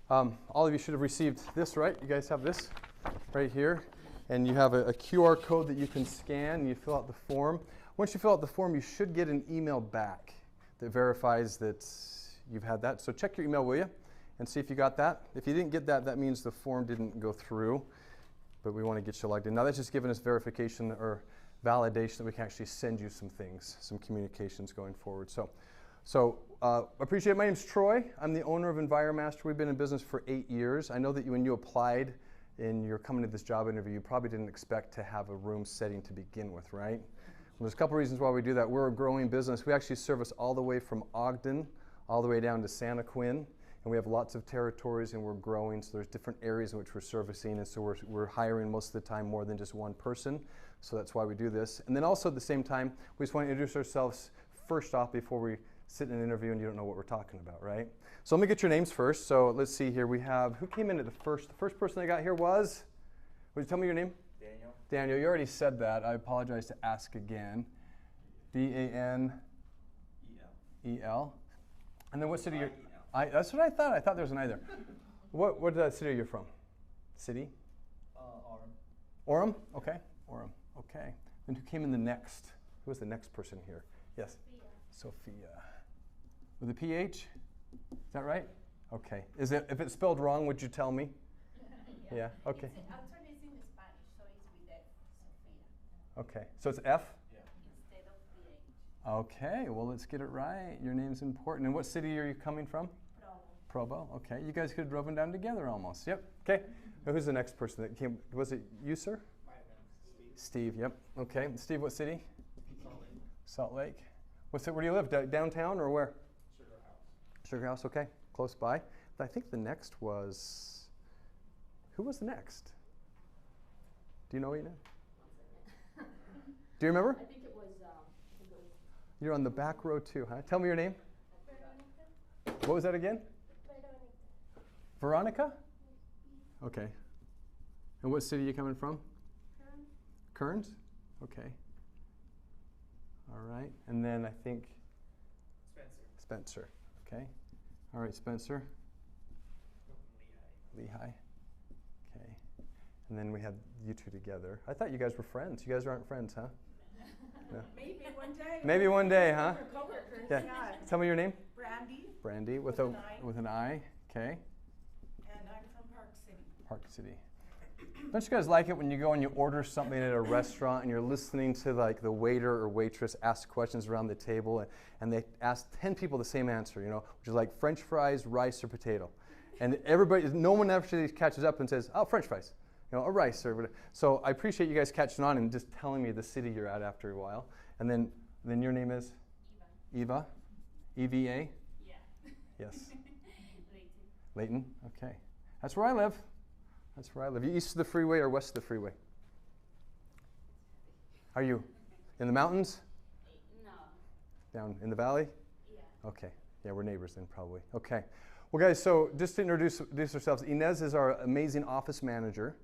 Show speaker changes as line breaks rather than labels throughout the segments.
All of you should have received this, right? You guys have this right here. And you have a QR code that you can scan, and you fill out the form. Once you fill out the form, you should get an email back that verifies that you've had that. So check your email, will you? And see if you got that. If you didn't get that, that means the form didn't go through. But we want to get you logged in. Now that's just giving us verification or validation that we can actually send you some things, some communications going forward. So appreciate it. My name's Troy. I'm the owner of EnviroMaster. We've been in business for 8 years. I know that when you applied and you're coming to this job interview, you probably didn't expect to have a room setting to begin with, right? Well, there's a couple reasons why we do that. We're a growing business. We actually service all the way from Ogden all the way down to Santa Quin. And we have lots of territories, and we're growing, so there's different areas in which we're servicing, and so we're hiring most of the time more than just one person, so that's why we do this. And then also at the same time, we just want to introduce ourselves first off before we sit in an interview and you don't know what we're talking about, right? So let me get your names first. So let's see here. We have, who came in at the first person I got here was, would you tell me your name?
Daniel.
Daniel, you already said that. I apologize to ask again. D-A-N-E-L. And then what city you're, that's what I thought. I thought there was an I there. What city are you from? City?
Orem.
Orem? Okay. Orem. Okay. Then who came in the next? Who was the next person here? Yes? Sophia. With a PH? Is that right? Okay. Is it, if it's spelled wrong, would you tell me? Yeah. Okay.
Actually, it's in Spanish, so it's with F, Sophia.
Okay. So it's F?
Yeah. Instead of PH.
Okay. Well, let's get it right. Your name's important. And what city are you coming from?
Provo.
Provo. Okay. You guys could have driven down together almost. Yep. Okay. Now, who's the next person that came? Was it you, sir? Steve. Yep. Okay. Steve, what city? Salt Lake. Where do you live? Downtown or where? Sugar House. Okay. Close by. But I think the next was, who was the next? Do you know what you know? Do you remember?
I think it was,
You're on the back row too, huh? Tell me your name. What was that again? Veronica? Okay. And what city are you coming from? Kearns? Okay. All right. And then I think Spencer. Okay. All right, Spencer. Lehigh. Okay. And then we had you two together. I thought you guys were friends. You guys aren't friends, huh? No.
Maybe one day.
Maybe one day, huh?
We're coworkers.
Yeah.
Yeah.
Tell me your name.
Brandy,
Brandy
With an I.
with an I. Okay.
and I'm from Park City.
Park City. Don't you guys like it when you go and you order something at a restaurant and you're listening to like the waiter or waitress ask questions around the table and they ask 10 people the same answer, you know, which is like French fries, rice, or potato. And no one actually catches up and says, oh, French fries, you know, or rice. Or whatever. So I appreciate you guys catching on and just telling me the city you're at after a while. And then your name is?
Eva.
Eva? E-V-A?
Yeah.
Yes.
Layton.
Layton? Okay. That's where I live. That's where I live. You east of the freeway or west of the freeway? Are you in the mountains?
No.
Down in the valley?
Yeah.
Okay. Yeah, we're neighbors then probably. Okay. Well, guys, so just to introduce ourselves, Inez is our amazing office manager.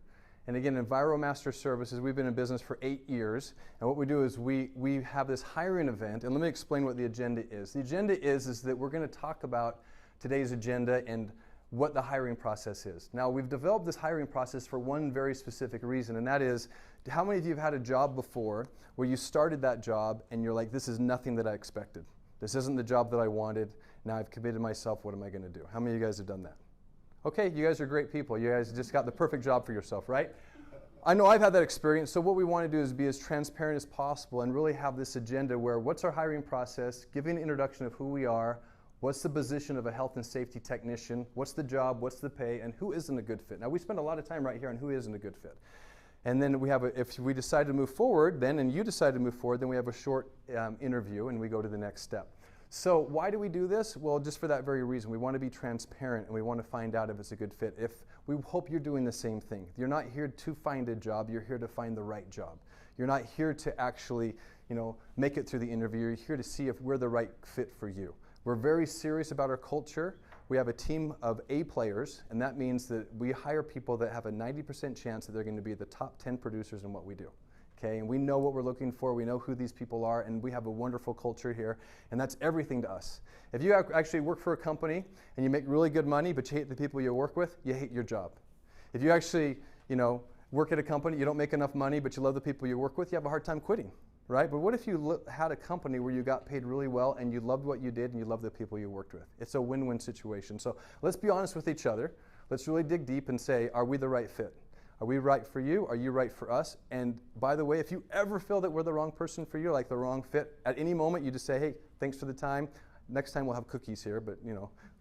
And again, EnviroMaster Services, we've been in business for 8 years. And what we do is we have this hiring event. And let me explain what the agenda is. The agenda is that we're going to talk about today's agenda and what the hiring process is. Now, we've developed this hiring process for one very specific reason, and that is, how many of you have had a job before where you started that job and you're like, this is nothing that I expected. This isn't the job that I wanted. Now I've committed myself. What am I going to do? How many of you guys have done that? Okay, you guys are great people. You guys just got the perfect job for yourself, right? I know I've had that experience, so what we want to do is be as transparent as possible and really have this agenda where what's our hiring process, giving an introduction of who we are, what's the position of a health and safety technician, what's the job, what's the pay, and who isn't a good fit. Now, we spend a lot of time right here on who isn't a good fit. And then we have, if we decide to move forward, and you decide to move forward, then we have a short interview and we go to the next step. So why do we do this? Well, just for that very reason. We want to be transparent and we want to find out if it's a good fit. We hope you're doing the same thing. You're not here to find a job, you're here to find the right job. You're not here to actually, make it through the interview. You're here to see if we're the right fit for you. We're very serious about our culture. We have a team of A players, and that means that we hire people that have a 90% chance that they're going to be the top 10 producers in what we do. okay? And we know what we're looking for, we know who these people are, and we have a wonderful culture here, and that's everything to us. If you actually work for a company and you make really good money, but you hate the people you work with, you hate your job. If you actually, work at a company, you don't make enough money, but you love the people you work with, you have a hard time quitting, right? But what if you had a company where you got paid really well and you loved what you did and you loved the people you worked with? It's a win-win situation. So let's be honest with each other. Let's really dig deep and say, are we the right fit? Are we right for you? Are you right for us? And by the way, if you ever feel that we're the wrong person for you, like the wrong fit, at any moment you just say, hey, thanks for the time. Next time we'll have cookies here, but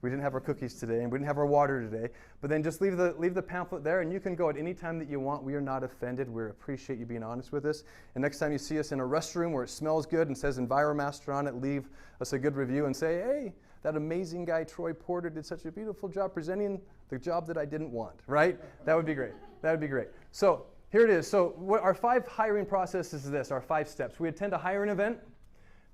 we didn't have our cookies today and we didn't have our water today. But then just leave the pamphlet there and you can go at any time that you want. We are not offended. We appreciate you being honest with us. And next time you see us in a restroom where it smells good and says EnviroMaster on it, leave us a good review and say, hey, that amazing guy Troy Porter did such a beautiful job presenting the job that I didn't want, right? That would be great. That would be great. So here it is. So what our 5 hiring processes is this, our 5 steps. We attend a hiring event.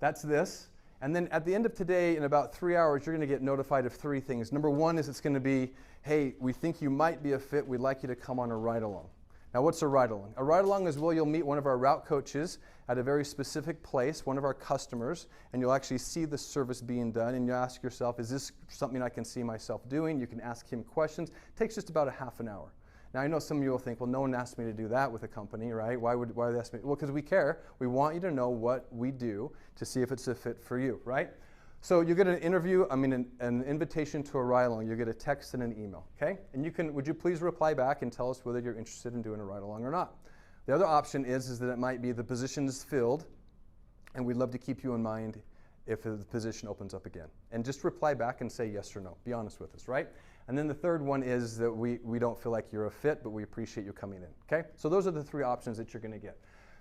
That's this. And then at the end of today, in about 3 hours, you're going to get notified of 3 things. Number 1 is it's going to be, hey, we think you might be a fit. We'd like you to come on a ride-along. Now, what's a ride-along? A ride-along is where you'll meet one of our route coaches at a very specific place, one of our customers, and you'll actually see the service being done, and you ask yourself, is this something I can see myself doing? You can ask him questions. It takes just about a half an hour. Now, I know some of you will think, well, no one asked me to do that with a company, right? Why would they ask me? Well, because we care. We want you to know what we do to see if it's a fit for you, right? So you get an invitation to a ride-along. You get a text and an email, okay? And would you please reply back and tell us whether you're interested in doing a ride-along or not? The other option is that it might be the position is filled, and we'd love to keep you in mind if the position opens up again. And just reply back and say yes or no. Be honest with us, right? And then the third one is that we don't feel like you're a fit, but we appreciate you coming in, okay? So those are the 3 options that you're going to get.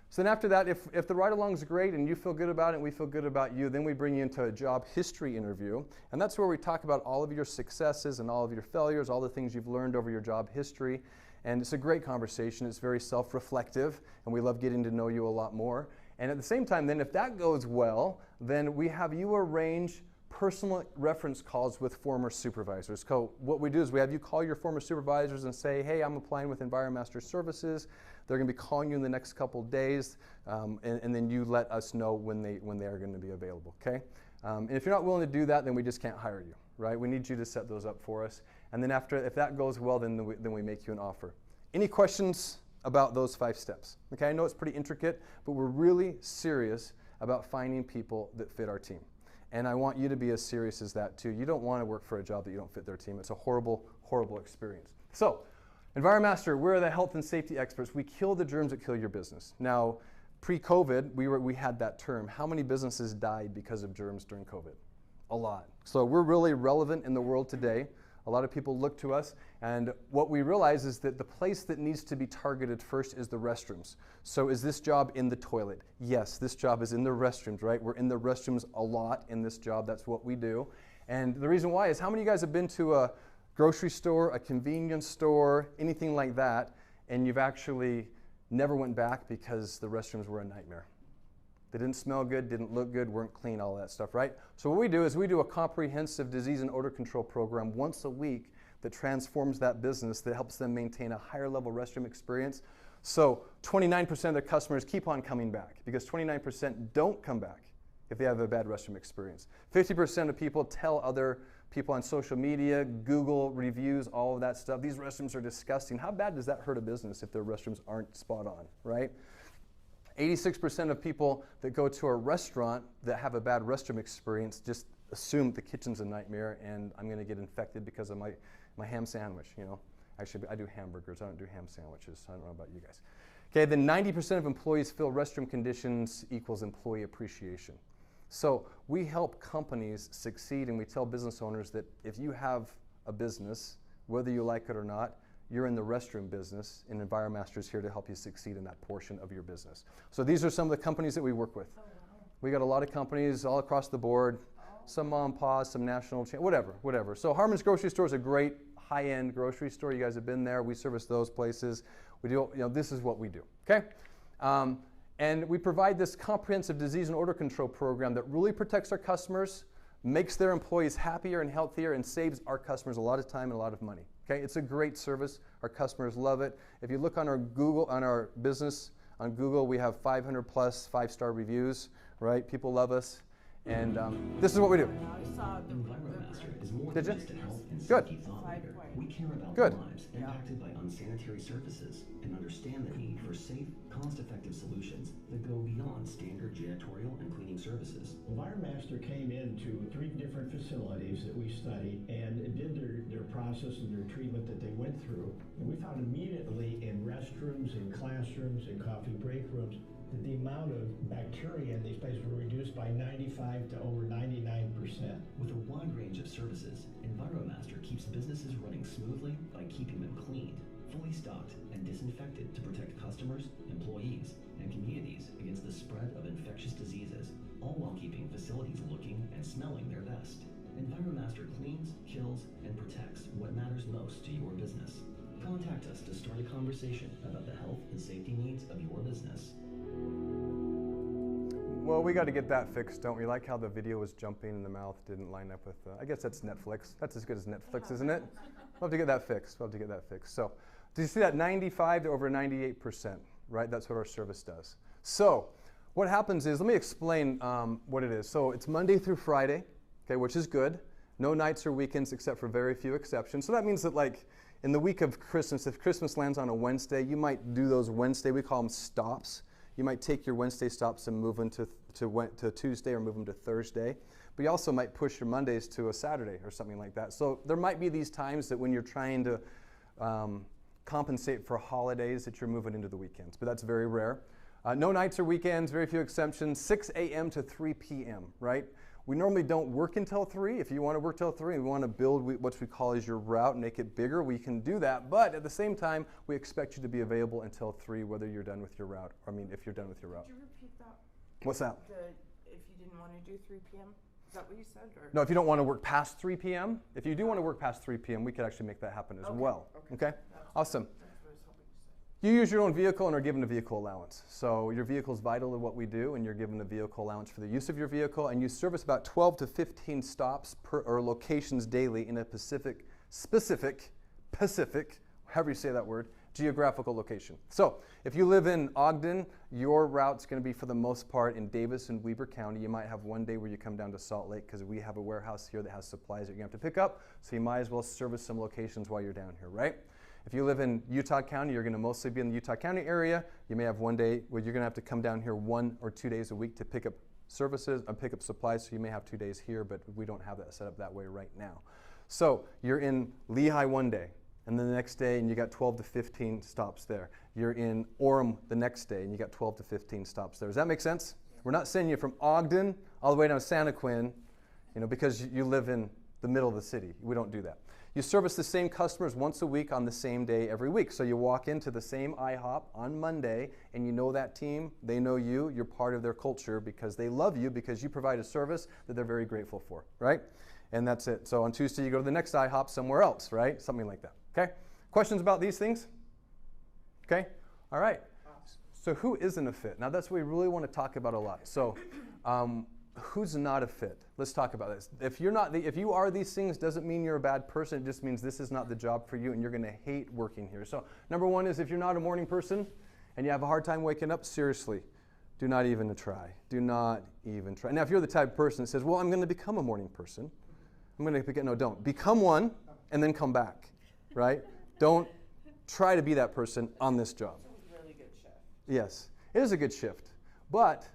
So then after that, if the ride-along is great and you feel good about it and we feel good about you, then we bring you into a job history interview. And that's where we talk about all of your successes and all of your failures, all the things you've learned over your job history. And it's a great conversation. It's very self-reflective, and we love getting to know you a lot more. And at the same time, then if that goes well, then we have you arrange personal reference calls with former supervisors. So what we do is we have you call your former supervisors and say, hey, I'm applying with EnviroMaster Services. They're going to be calling you in the next couple days, and then you let us know when they are going to be available, okay? And if you're not willing to do that, then we just can't hire you, right? We need you to set those up for us. And then if that goes well, then we make you an offer. Any questions about those 5 steps? Okay, I know it's pretty intricate, but we're really serious about finding people that fit our team. And I want you to be as serious as that too. You don't want to work for a job that you don't fit their team. It's a horrible, horrible experience. So, EnviroMaster, we're the health and safety experts. We kill the germs that kill your business. Now, pre-COVID, we had that term. How many businesses died because of germs during COVID? A lot. So we're really relevant in the world today. A lot of people look to us, and what we realize is that the place that needs to be targeted first is the restrooms. So is this job in the toilet? Yes, this job is in the restrooms, right? We're in the restrooms a lot in this job. That's what we do. And the reason why is, how many of you guys have been to a grocery store, a convenience store, anything like that, and you've actually never went back because the restrooms were a nightmare? They didn't smell good, didn't look good, weren't clean, all that stuff, right? So what we do is we do a comprehensive disease and odor control program once a week that transforms that business, that helps them maintain a higher level restroom experience. So 29% of their customers keep on coming back because 29% don't come back if they have a bad restroom experience. 50% of people tell other people on social media, Google reviews, all of that stuff. These restrooms are disgusting. How bad does that hurt a business if their restrooms aren't spot on, right? 86% of people that go to a restaurant that have a bad restroom experience just assume the kitchen's a nightmare and I'm going to get infected because of my ham sandwich, you know. Actually, I do hamburgers. I don't do ham sandwiches. I don't know about you guys. Okay, then 90% of employees feel restroom conditions equals employee appreciation. So we help companies succeed, and we tell business owners that if you have a business, whether you like it or not, you're in the restroom business, and EnviroMaster is here to help you succeed in that portion of your business. So these are some of the companies that we work with. Oh, wow. We got a lot of companies all across the board, some mom and pa's, some national chain, whatever. So Harmon's Grocery Store is a great high-end grocery store. You guys have been there. We service those places. We do, this is what we do, okay? And we provide this comprehensive disease and odor control program that really protects our customers, makes their employees happier and healthier, and saves our customers a lot of time and a lot of money. Okay, it's a great service. Our customers love it. If you look on our Google, on our business On Google, we have 500 plus 5-star reviews, right? People love us. And this is what we do.
I saw the
EnviroMaster is more
Did
than
you?
just a health and
Good.
safety thought leader.
5
We care about
Good.
lives impacted by unsanitary surfaces and understand the need for safe, cost-effective solutions that go beyond standard janitorial and cleaning services.
EnviroMaster came into 3 different facilities that we studied and did their process and their treatment that they went through. And we found immediately in restrooms, in classrooms, in coffee break rooms, that the amount of bacteria in these places were reduced by 95 to over 99%.
With a wide range of services, EnviroMaster keeps businesses running smoothly by keeping them cleaned, fully stocked, and disinfected to protect customers, employees, and communities against the spread of infectious diseases, all while keeping facilities looking and smelling their best. EnviroMaster cleans, kills, and protects what matters most to your business. Contact us to start a conversation about the health and safety needs of your business.
Well, we got to get that fixed, don't we? Like how the video was jumping and the mouth didn't line up with, I guess that's Netflix. That's as good as Netflix, isn't it? We'll have to get that fixed. We'll have to get that fixed. So, do you see that 95 to over 98%, right? That's what our service does. So, what happens is, let me explain what it is. So, it's Monday through Friday, okay, which is good. No nights or weekends except for very few exceptions. So that means that like in the week of Christmas, if Christmas lands on a Wednesday, you might do those Wednesday, we call them stops. You might take your Wednesday stops and move them to Tuesday or move them to Thursday. But you also might push your Mondays to a Saturday or something like that. So there might be these times that when you're trying to compensate for holidays that you're moving into the weekends, but that's very rare. No nights or weekends, very few exceptions, 6 a.m. to 3 p.m., right? We normally don't work until 3. If you want to work till 3 and we want to build what we call as your route and make it bigger, we can do that. But at the same time, we expect you to be available until 3, whether you're done with your route. If you're done with your route.
Could you repeat that?
What's that?
If you didn't want to do 3 p.m.? Is that what you said? Or?
No, if you don't want to work past 3 p.m., if you do want to work past 3 p.m., we could actually make that happen as well. Okay? Awesome.
That's what I was hoping you said.
You use your own vehicle and are given a vehicle allowance. So your vehicle is vital to what we do, and you're given a vehicle allowance for the use of your vehicle, and you service about 12 to 15 stops or locations daily in a specific, however you say that word, geographical location. So if you live in Ogden, your route's going to be for the most part in Davis and Weber County. You might have one day where you come down to Salt Lake because we have a warehouse here that has supplies that you're going to have to pick up, so you might as well service some locations while you're down here, right? If you live in Utah County, you're going to mostly be in the Utah County area. You may have one day where you're going to have to come down here 1 or 2 days a week to pick up services and pick up supplies, so you may have 2 days here, but we don't have that set up that way right now. So you're in Lehi one day, and then the next day, and you got 12 to 15 stops there. You're in Orem the next day, and you got 12 to 15 stops there. Does that make sense? We're not sending you from Ogden all the way down to Santaquin, because you live in the middle of the city. We don't do that. You service the same customers once a week on the same day every week. So you walk into the same IHOP on Monday, and you know that team, they know you, you're part of their culture because they love you because you provide a service that they're very grateful for, right? And that's it. So on Tuesday, you go to the next IHOP somewhere else, right? Something like that, okay? Questions about these things? Okay, all right. So who isn't a fit? Now that's what we really want to talk about a lot. So who's not a fit? Let's talk about this. If you are these things, doesn't mean you're a bad person. It just means this is not the job for you and you're going to hate working here. So number one is if you're not a morning person and you have a hard time waking up, seriously, do not even try. Do not even try. Now if you're the type of person that says, well, I'm going to become a morning person, don't. Become one and then come back, right? Don't try to be that person on this job.
It's a really good shift.
Yes, it is a good shift. But,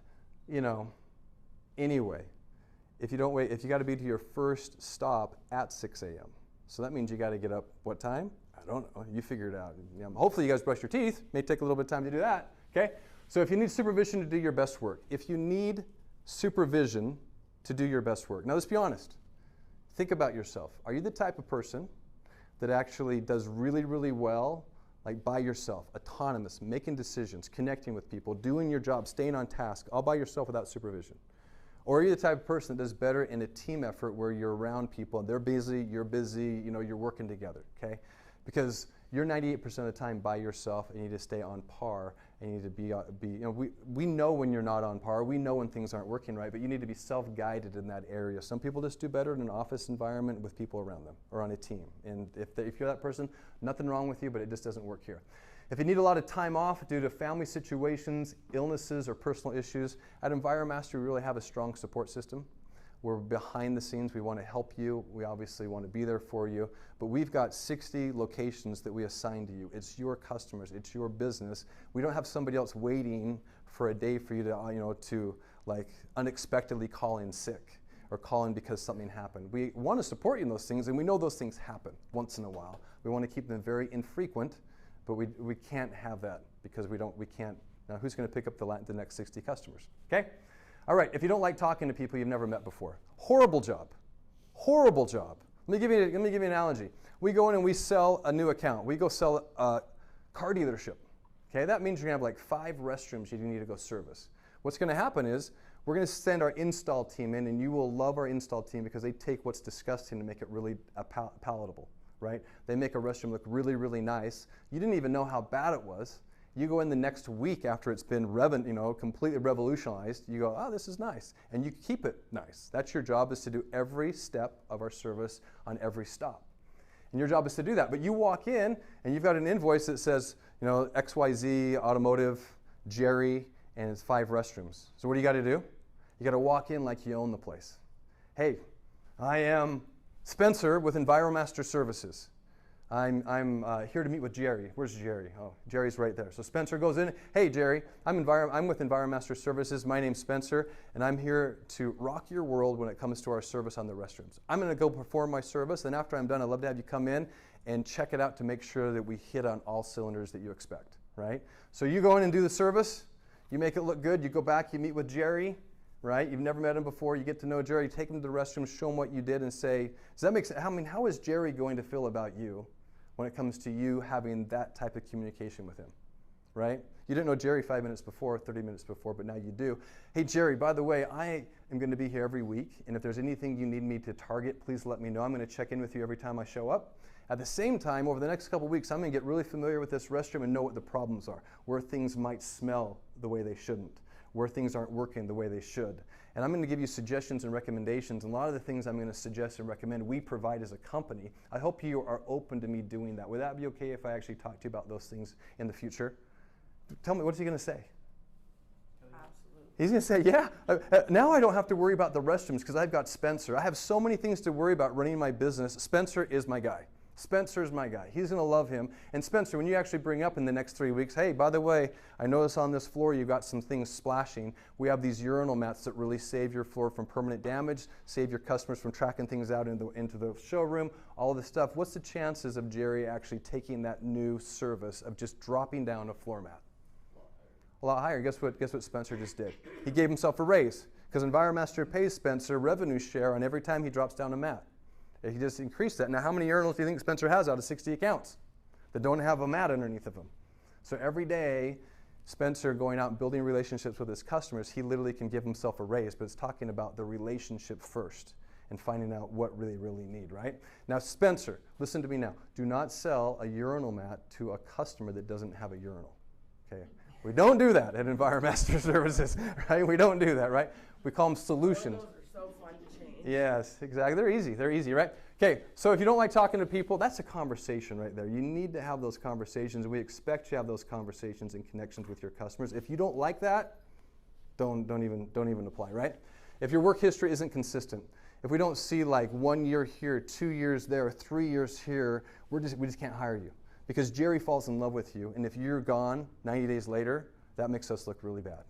anyway, if you got to be to your first stop at 6 a.m. So that means you got to get up what time? I don't know. You figure it out. Hopefully you guys brush your teeth. May take a little bit of time to do that. Okay? So if you need supervision to do your best work, if you need supervision to do your best work. Now let's be honest. Think about yourself. Are you the type of person that actually does really, really well, like by yourself, autonomous, making decisions, connecting with people, doing your job, staying on task, all by yourself without supervision? Or are you the type of person that does better in a team effort where you're around people and they're busy, you're busy, you're working together, okay? because you're 98% of the time by yourself, and you need to stay on par, and you need to be we know when you're not on par, we know when things aren't working right, but you need to be self-guided in that area. Some people just do better in an office environment with people around them or on a team, and if you're that person, nothing wrong with you, but it just doesn't work here. If you need a lot of time off due to family situations, illnesses, or personal issues, at EnviroMaster we really have a strong support system. We're behind the scenes. We want to help you. We obviously want to be there for you. But we've got 60 locations that we assign to you. It's your customers. It's your business. We don't have somebody else waiting for a day for you to, to like unexpectedly call in sick or call in because something happened. We want to support you in those things, and we know those things happen once in a while. We want to keep them very infrequent, but we can't have that because we can't. Now, who's going to pick up the next 60 customers? Okay? All right, if you don't like talking to people you've never met before, horrible job. Horrible job. Let me give you an analogy. We go in and we sell a new account. We go sell a car dealership. Okay, that means you're going to have like 5 restrooms you need to go service. What's going to happen is we're going to send our install team in, and you will love our install team because they take what's disgusting to make it really palatable, right? They make a restroom look really, really nice. You didn't even know how bad it was. You go in the next week after it's been completely revolutionized, you go, oh, this is nice. And you keep it nice. That's your job, is to do every step of our service on every stop. And your job is to do that. But you walk in and you've got an invoice that says, XYZ, Automotive, Jerry, and it's 5 restrooms. So what do you got to do? You got to walk in like you own the place. Hey, I am Spencer with EnviroMaster Services. I'm here to meet with Jerry. Where's Jerry? Oh, Jerry's right there. So Spencer goes in. Hey, Jerry, I'm with EnviroMaster Services. My name's Spencer, and I'm here to rock your world when it comes to our service on the restrooms. I'm going to go perform my service, and after I'm done, I'd love to have you come in and check it out to make sure that we hit on all cylinders that you expect, right? So you go in and do the service. You make it look good. You go back. You meet with Jerry, right? You've never met him before. You get to know Jerry. You take him to the restroom, show him what you did, and say, does that make sense? How is Jerry going to feel about you when it comes to you having that type of communication with him, right? You didn't know Jerry 5 minutes before, 30 minutes before, but now you do. Hey, Jerry, by the way, I am going to be here every week, and if there's anything you need me to target, please let me know. I'm going to check in with you every time I show up. At the same time, over the next couple weeks, I'm going to get really familiar with this restroom and know what the problems are, where things might smell the way they shouldn't, where things aren't working the way they should. And I'm going to give you suggestions and recommendations. And a lot of the things I'm going to suggest and recommend we provide as a company. I hope you are open to me doing that. Would that be okay if I actually talk to you about those things in the future? Tell me, what's he going to say?
Absolutely.
He's going to say, yeah. Now I don't have to worry about the restrooms because I've got Spencer. I have so many things to worry about running my business. Spencer is my guy. Spencer's my guy. He's going to love him. And Spencer, when you actually bring up in the next 3 weeks, hey, by the way, I notice on this floor you've got some things splashing. We have these urinal mats that really save your floor from permanent damage, save your customers from tracking things out into the showroom, all of this stuff. What's the chances of Jerry actually taking that new service of just dropping down a floor mat? A lot higher. Guess what Spencer just did? He gave himself a raise because EnviroMaster pays Spencer revenue share on every time he drops down a mat. He just increased that. Now, how many urinals do you think Spencer has out of 60 accounts that don't have a mat underneath of them? So every day, Spencer going out and building relationships with his customers, he literally can give himself a raise, but it's talking about the relationship first and finding out what really need, right? Now, Spencer, listen to me now. Do not sell a urinal mat to a customer that doesn't have a urinal, okay? We don't do that at EnviroMaster Services, right? We don't do that, right? We call them solutions.
Those are so fun to change.
Yes, exactly. They're easy, right? Okay, so if you don't like talking to people, that's a conversation right there. You need to have those conversations. We expect you to have those conversations and connections with your customers. If you don't like that, don't even apply, right? If your work history isn't consistent, if we don't see like 1 year here, 2 years there, 3 years here, we just can't hire you. Because Jerry falls in love with you, and if you're gone 90 days later, that makes us look really bad.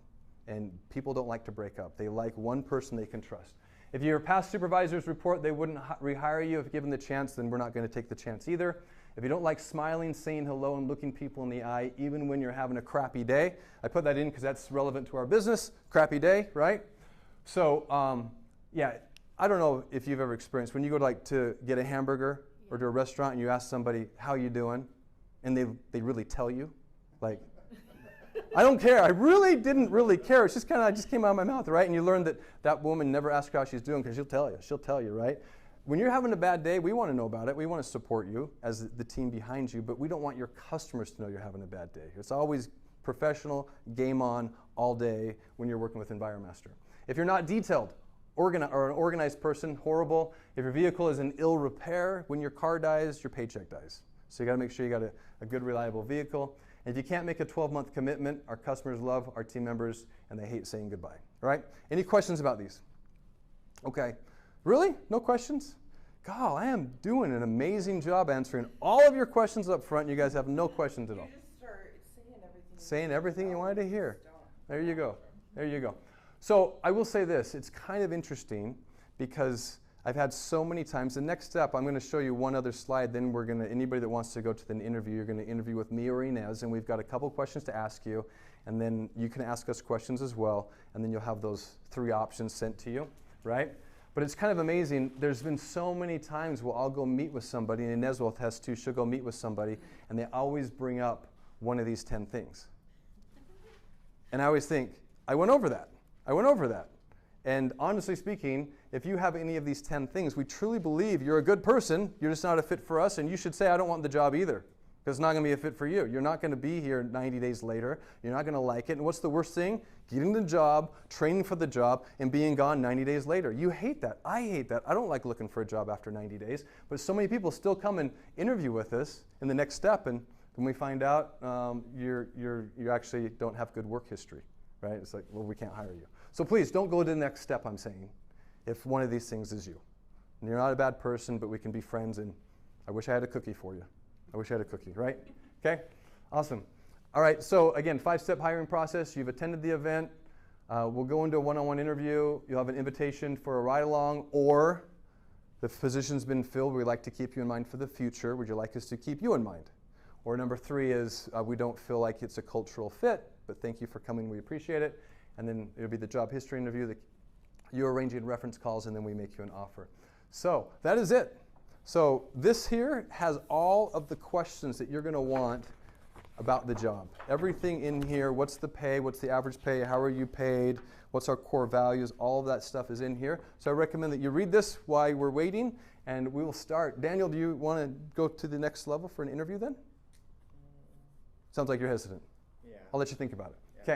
And people don't like to break up. They like one person they can trust. If your past supervisors report they wouldn't rehire you if given the chance, then we're not going to take the chance either. If you don't like smiling, saying hello, and looking people in the eye, even when you're having a crappy day, I put that in because that's relevant to our business, crappy day, right? So, yeah, I don't know if you've ever experienced, when you go to get a hamburger or to a restaurant and you ask somebody, how you doing? And they really tell you, like, I don't care. I really didn't really care. It's just kind of just came out of my mouth, right? And you learn that woman never asks how she's doing because she'll tell you, right? when you're having a bad day, we want to know about it. We want to support you as the team behind you, but we don't want your customers to know you're having a bad day. It's always professional, game on, all day when you're working with EnviroMaster. If you're not detailed, or an organized person, horrible. If your vehicle is in ill repair, when your car dies, your paycheck dies. So you got to make sure you got a good, reliable vehicle. And if you can't make a 12-month commitment, our customers love our team members and they hate saying goodbye. All right? Any questions about these? Okay. Really? No questions? God, I am doing an amazing job answering all of your questions up front. You guys have no questions at all.
You just start saying everything.
Saying everything you wanted to hear. There you go. There you go. So I will say this. It's kind of interesting because I've had so many times. The next step, I'm going to show you one other slide. Then we're going to, anybody that wants to go to the interview, you're going to interview with me or Inez. And we've got a couple questions to ask you. And then you can ask us questions as well. And then you'll have those 3 options sent to you, right? But it's kind of amazing. There's been so many times where I'll go meet with somebody, and Inez will attest too. She'll go meet with somebody, and they always bring up one of these 10 things. And I always think, I went over that. I went over that. And honestly speaking, if you have any of these 10 things, we truly believe you're a good person, you're just not a fit for us, and you should say, I don't want the job either, because it's not going to be a fit for you. You're not going to be here 90 days later. You're not going to like it. And what's the worst thing? Getting the job, training for the job, and being gone 90 days later. You hate that. I hate that. I don't like looking for a job after 90 days. But so many people still come and interview with us in the next step, and when we find out you actually don't have good work history, right? It's like, well, we can't hire you. So please don't go to the next step, I'm saying, if one of these things is you. And you're not a bad person, but we can be friends, and I wish I had a cookie for you. I wish I had a cookie, right? Okay, awesome. All right, so again, 5-step hiring process. You've attended the event. We'll go into a one-on-one interview. You'll have an invitation for a ride-along, or the position's been filled. We'd like to keep you in mind for the future. Would you like us to keep you in mind? Or number 3 is we don't feel like it's a cultural fit, but thank you for coming. We appreciate it. And then it'll be the job history interview. You're arranging reference calls, and then we make you an offer. So that is it. So this here has all of the questions that you're going to want about the job. Everything in here, what's the pay, what's the average pay, how are you paid, what's our core values, all of that stuff is in here. So I recommend that you read this while we're waiting, and we will start. Daniel, do you want to go to the next level for an interview then? Sounds like you're hesitant.
Yeah.
I'll let you think about it.